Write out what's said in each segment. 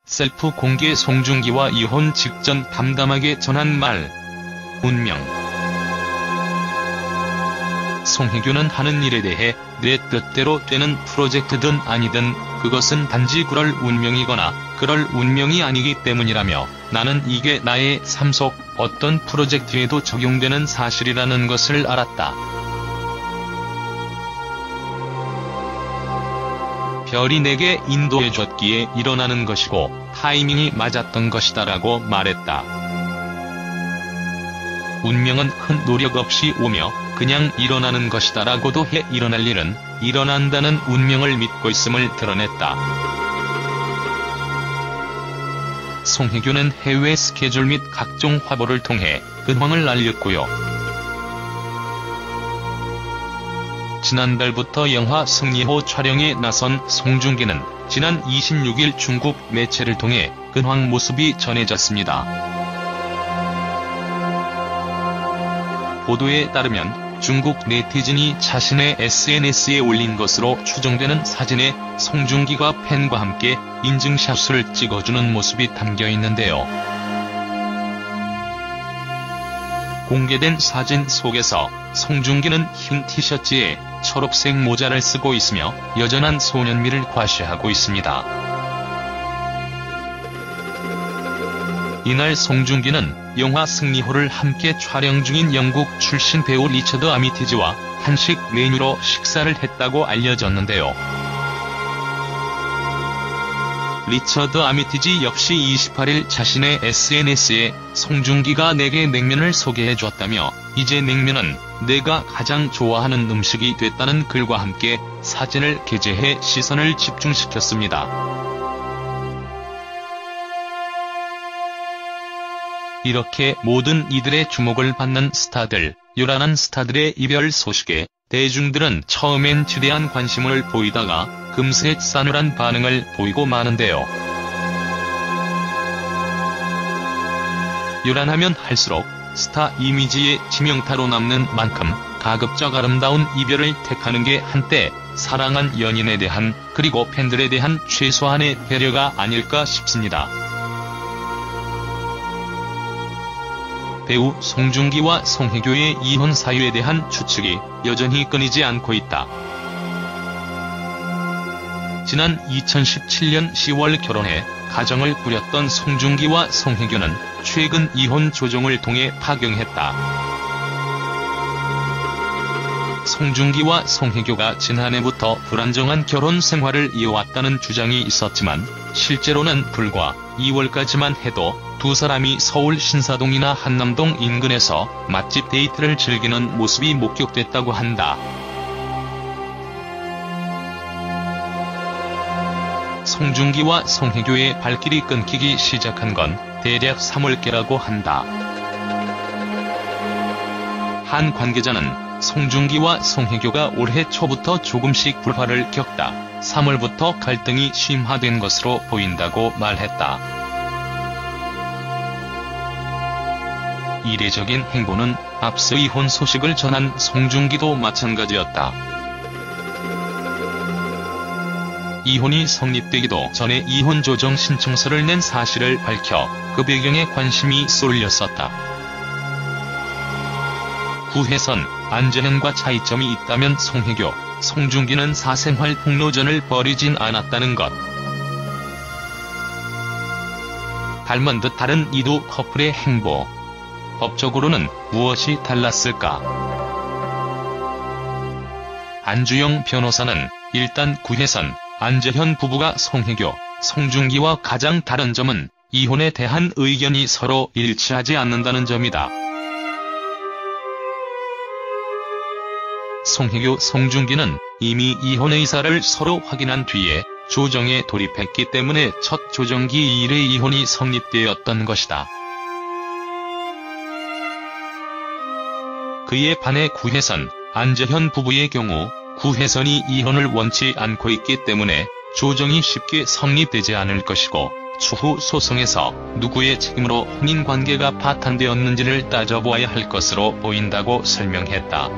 셀프 공개 송중기와 이혼 직전 담담하게 전한 말. 운명. 송혜교는 하는 일에 대해 내 뜻대로 되는 프로젝트든 아니든 그것은 단지 그럴 운명이거나 그럴 운명이 아니기 때문이라며 나는 이게 나의 삶 속 어떤 프로젝트에도 적용되는 사실이라는 것을 알았다. 별이 내게 인도해줬기에 일어나는 것이고 타이밍이 맞았던 것이다라고 말했다. 운명은 큰 노력 없이 오며 그냥 일어나는 것이다라고도 해 일어날 일은 일어난다는 운명을 믿고 있음을 드러냈다. 송혜교는 해외 스케줄 및 각종 화보를 통해 근황을 알렸고요. 지난달부터 영화 승리호 촬영에 나선 송중기는 지난 26일 중국 매체를 통해 근황 모습이 전해졌습니다. 보도에 따르면 중국 네티즌이 자신의 SNS에 올린 것으로 추정되는 사진에 송중기가 팬과 함께 인증샷을 찍어주는 모습이 담겨 있는데요. 공개된 사진 속에서 송중기는 흰 티셔츠에 초록색 모자를 쓰고 있으며 여전한 소년미를 과시하고 있습니다. 이날 송중기는 영화 승리호를 함께 촬영 중인 영국 출신 배우 리처드 아미티지와 한식 메뉴로 식사를 했다고 알려졌는데요. 리처드 아미티지 역시 28일 자신의 SNS에 송중기가 내게 냉면을 소개해줬다며 이제 냉면은 내가 가장 좋아하는 음식이 됐다는 글과 함께 사진을 게재해 시선을 집중시켰습니다. 이렇게 모든 이들의 주목을 받는 스타들, 요란한 스타들의 이별 소식에 대중들은 처음엔 지대한 관심을 보이다가 금세 싸늘한 반응을 보이고 마는데요. 요란하면 할수록 스타 이미지의 지명타로 남는 만큼 가급적 아름다운 이별을 택하는 게 한때 사랑한 연인에 대한 그리고 팬들에 대한 최소한의 배려가 아닐까 싶습니다. 배우 송중기와 송혜교의 이혼 사유에 대한 추측이 여전히 끊이지 않고 있다. 지난 2017년 10월 결혼해 가정을 꾸렸던 송중기와 송혜교는 최근 이혼 조정을 통해 파경했다. 송중기와 송혜교가 지난해부터 불안정한 결혼 생활을 이어왔다는 주장이 있었지만 실제로는 불과 2월까지만 해도 두 사람이 서울 신사동이나 한남동 인근에서 맛집 데이트를 즐기는 모습이 목격됐다고 한다. 송중기와 송혜교의 발길이 끊기기 시작한 건 대략 3월께라고 한다. 한 관계자는 송중기와 송혜교가 올해 초부터 조금씩 불화를 겪다 3월부터 갈등이 심화된 것으로 보인다고 말했다. 이례적인 행보는 앞서 이혼 소식을 전한 송중기도 마찬가지였다. 이혼이 성립되기도 전에 이혼 조정 신청서를 낸 사실을 밝혀 그 배경에 관심이 쏠렸었다. 구혜선, 안재현과 차이점이 있다면 송혜교, 송중기는 사생활 폭로전을 벌이진 않았다는 것. 닮은 듯 다른 이 두 커플의 행보. 법적으로는 무엇이 달랐을까? 안주영 변호사는 일단 구혜선, 안재현 부부가 송혜교, 송중기와 가장 다른 점은 이혼에 대한 의견이 서로 일치하지 않는다는 점이다. 송혜교, 송중기는 이미 이혼 의사를 서로 확인한 뒤에 조정에 돌입했기 때문에 첫 조정기 이래 이혼이 성립되었던 것이다. 그에 반해 구혜선, 안재현 부부의 경우 구혜선이 이혼을 원치 않고 있기 때문에 조정이 쉽게 성립되지 않을 것이고 추후 소송에서 누구의 책임으로 혼인관계가 파탄되었는지를 따져보아야 할 것으로 보인다고 설명했다.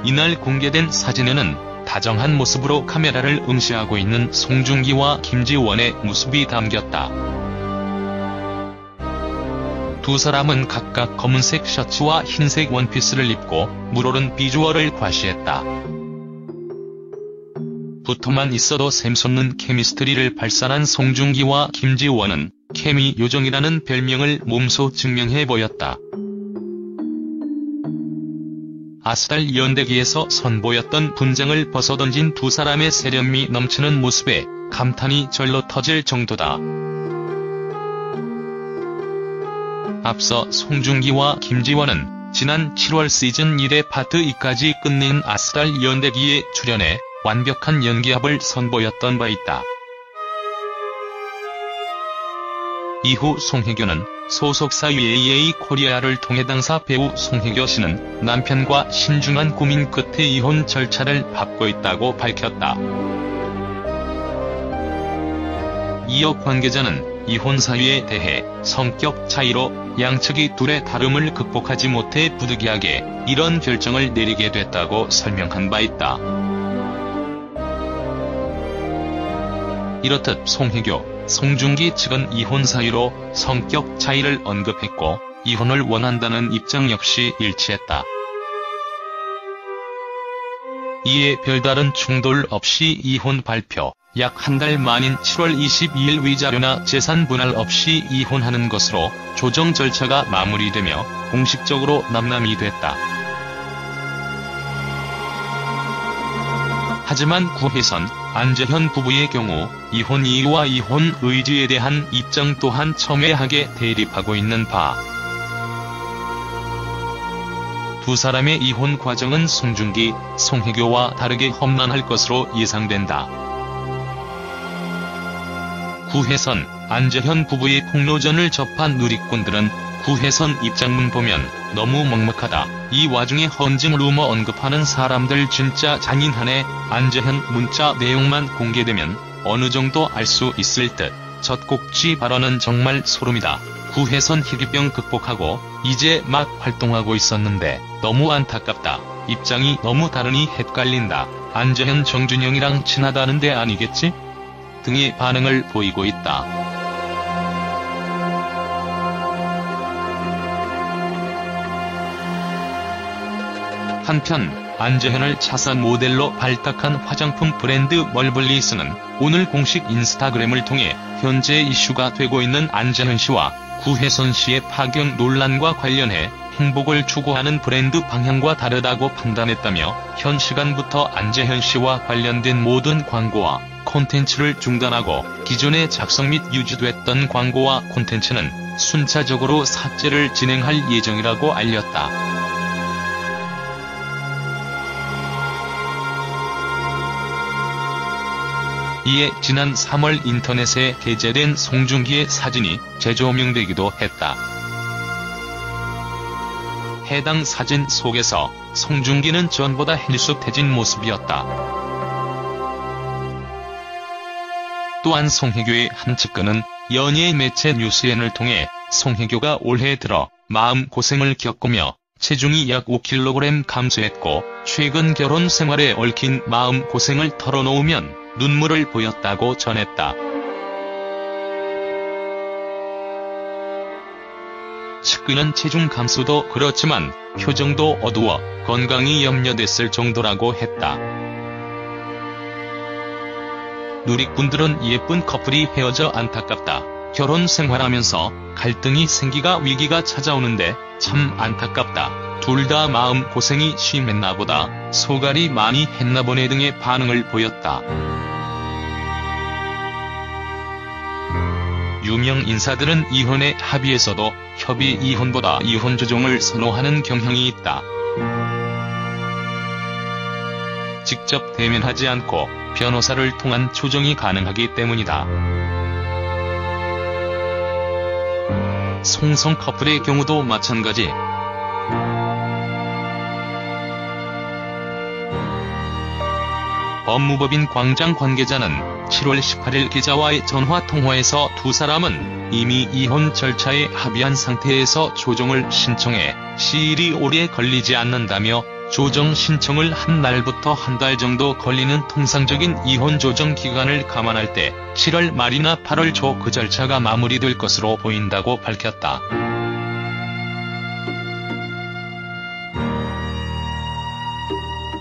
이날 공개된 사진에는 다정한 모습으로 카메라를 응시하고 있는 송중기와 김지원의 모습이 담겼다. 두 사람은 각각 검은색 셔츠와 흰색 원피스를 입고 물오른 비주얼을 과시했다. 붙어만 있어도 샘솟는 케미스트리를 발산한 송중기와 김지원은 케미 요정이라는 별명을 몸소 증명해 보였다. 아스달 연대기에서 선보였던 분장을 벗어던진 두 사람의 세련미 넘치는 모습에 감탄이 절로 터질 정도다. 앞서 송중기와 김지원은 지난 7월 시즌 1의 파트 2까지 끝낸 아스달 연대기에 출연해 완벽한 연기합을 선보였던 바 있다. 이후 송혜교는 소속사 UAA 코리아를 통해 당사 배우 송혜교 씨는 남편과 신중한 고민 끝에 이혼 절차를 밟고 있다고 밝혔다. 이어 관계자는 이혼 사유에 대해 성격 차이로 양측이 둘의 다름을 극복하지 못해 부득이하게 이런 결정을 내리게 됐다고 설명한 바 있다. 이렇듯 송혜교, 송중기 측은 이혼 사유로 성격 차이를 언급했고 이혼을 원한다는 입장 역시 일치했다. 이에 별다른 충돌 없이 이혼 발표, 약 한 달 만인 7월 22일 위자료나 재산 분할 없이 이혼하는 것으로 조정 절차가 마무리되며 공식적으로 남남이 됐다. 하지만 구혜선, 안재현 부부의 경우 이혼 이유와 이혼 의지에 대한 입장 또한 첨예하게 대립하고 있는 바. 두 사람의 이혼 과정은 송중기, 송혜교와 다르게 험난할 것으로 예상된다. 구혜선, 안재현 부부의 폭로전을 접한 누리꾼들은 구혜선 입장문 보면 너무 먹먹하다. 이 와중에 헌증 루머 언급하는 사람들 진짜 잔인하네. 안재현 문자 내용만 공개되면 어느 정도 알 수 있을 듯. 젖꼭지 발언은 정말 소름이다. 구혜선 희귀병 극복하고 이제 막 활동하고 있었는데 너무 안타깝다. 입장이 너무 다르니 헷갈린다. 안재현 정준영이랑 친하다는데 아니겠지? 등의 반응을 보이고 있다. 한편 안재현을 차선 모델로 발탁한 화장품 브랜드 멀블리스는 오늘 공식 인스타그램을 통해 현재 이슈가 되고 있는 안재현 씨와 구혜선 씨의 파경 논란과 관련해 행복을 추구하는 브랜드 방향과 다르다고 판단했다며 현 시간부터 안재현 씨와 관련된 모든 광고와 콘텐츠를 중단하고 기존에 작성 및 유지됐던 광고와 콘텐츠는 순차적으로 삭제를 진행할 예정이라고 알렸다. 이에 지난 3월 인터넷에 게재된 송중기의 사진이 재조명되기도 했다. 해당 사진 속에서 송중기는 전보다 헬쑥해진 모습이었다. 또한 송혜교의 한 측근은 연예 매체 뉴스엔을 통해 송혜교가 올해 들어 마음고생을 겪으며 체중이 약 5kg 감소했고 최근 결혼 생활에 얽힌 마음고생을 털어놓으면 눈물을 보였다고 전했다. 측근은 체중 감소도 그렇지만 표정도 어두워 건강이 염려됐을 정도라고 했다. 누리꾼들은 예쁜 커플이 헤어져 안타깝다. 결혼 생활하면서 갈등이 생기가 위기가 찾아오는데 참 안타깝다. 둘 다 마음 고생이 심했나 보다. 소갈이 많이 했나 보네 등의 반응을 보였다. 유명 인사들은 이혼에 합의해서도 협의 이혼보다 이혼 조정을 선호하는 경향이 있다. 직접 대면하지 않고 변호사를 통한 조정이 가능하기 때문이다. 송성 커플의 경우도 마찬가지. 법무법인 광장 관계자는 7월 18일 기자와의 전화통화에서 두 사람은 이미 이혼 절차에 합의한 상태에서 조정을 신청해 시일이 오래 걸리지 않는다며 조정 신청을 한 날부터 한 달 정도 걸리는 통상적인 이혼 조정 기간을 감안할 때 7월 말이나 8월 초 그 절차가 마무리될 것으로 보인다고 밝혔다.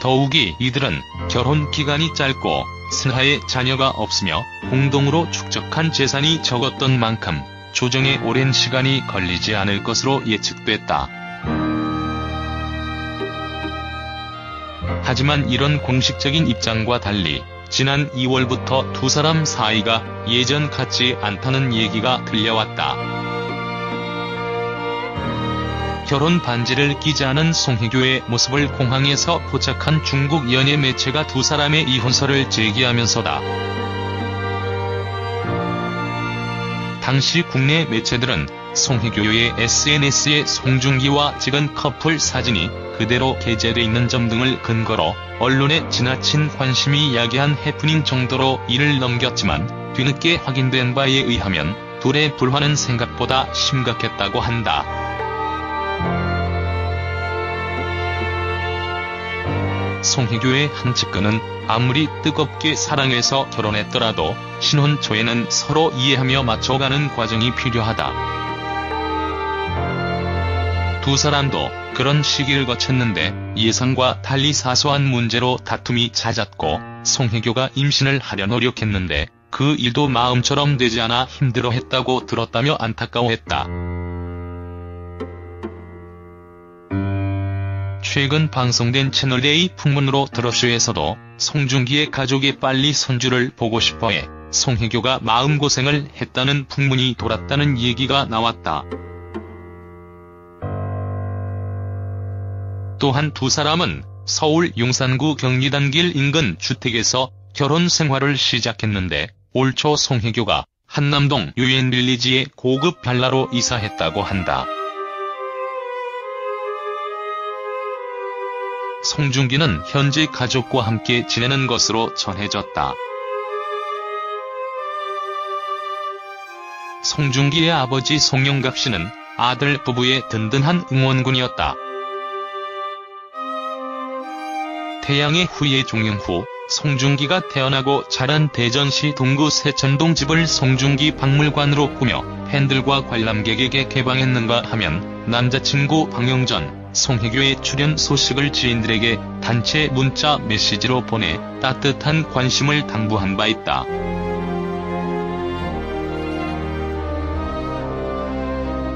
더욱이 이들은 결혼 기간이 짧고 슬하에 자녀가 없으며 공동으로 축적한 재산이 적었던 만큼 조정에 오랜 시간이 걸리지 않을 것으로 예측됐다. 하지만 이런 공식적인 입장과 달리 지난 2월부터 두 사람 사이가 예전 같지 않다는 얘기가 들려왔다. 결혼 반지를 끼지 않은 송혜교의 모습을 공항에서 포착한 중국 연예 매체가 두 사람의 이혼설을 제기하면서다. 당시 국내 매체들은 송혜교의 SNS에 송중기와 찍은 커플 사진이 그대로 게재돼 있는 점 등을 근거로 언론의 지나친 관심이 야기한 해프닝 정도로 이를 넘겼지만 뒤늦게 확인된 바에 의하면 둘의 불화는 생각보다 심각했다고 한다. 송혜교의 한 측근은 아무리 뜨겁게 사랑해서 결혼했더라도 신혼 초에는 서로 이해하며 맞춰가는 과정이 필요하다. 두 사람도 그런 시기를 거쳤는데 예상과 달리 사소한 문제로 다툼이 잦았고 송혜교가 임신을 하려 노력했는데 그 일도 마음처럼 되지 않아 힘들어했다고 들었다며 안타까워했다. 최근 방송된 채널A 풍문으로 드러쇼에서도 송중기의 가족이 빨리 손주를 보고 싶어해 송혜교가 마음고생을 했다는 풍문이 돌았다는 얘기가 나왔다. 또한 두 사람은 서울 용산구 경리단길 인근 주택에서 결혼 생활을 시작했는데 올 초 송혜교가 한남동 유엔빌리지에 고급 빌라로 이사했다고 한다. 송중기는 현재 가족과 함께 지내는 것으로 전해졌다. 송중기의 아버지 송영각 씨는 아들 부부의 든든한 응원군이었다. 태양의 후예 종영 후 송중기가 태어나고 자란 대전시 동구 세천동 집을 송중기 박물관으로 꾸며 팬들과 관람객에게 개방했는가 하면 남자친구 방영전, 송혜교의 출연 소식을 지인들에게 단체 문자 메시지로 보내 따뜻한 관심을 당부한 바 있다.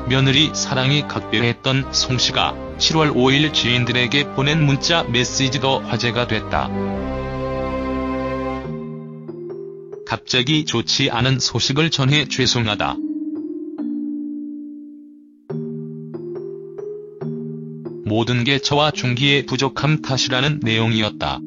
며느리 사랑이 각별했던 송씨가 7월 5일 지인들에게 보낸 문자 메시지도 화제가 됐다. 갑자기 좋지 않은 소식을 전해 죄송하다. 모든 게 저와 중기의 부족함 탓이라는 내용이었다.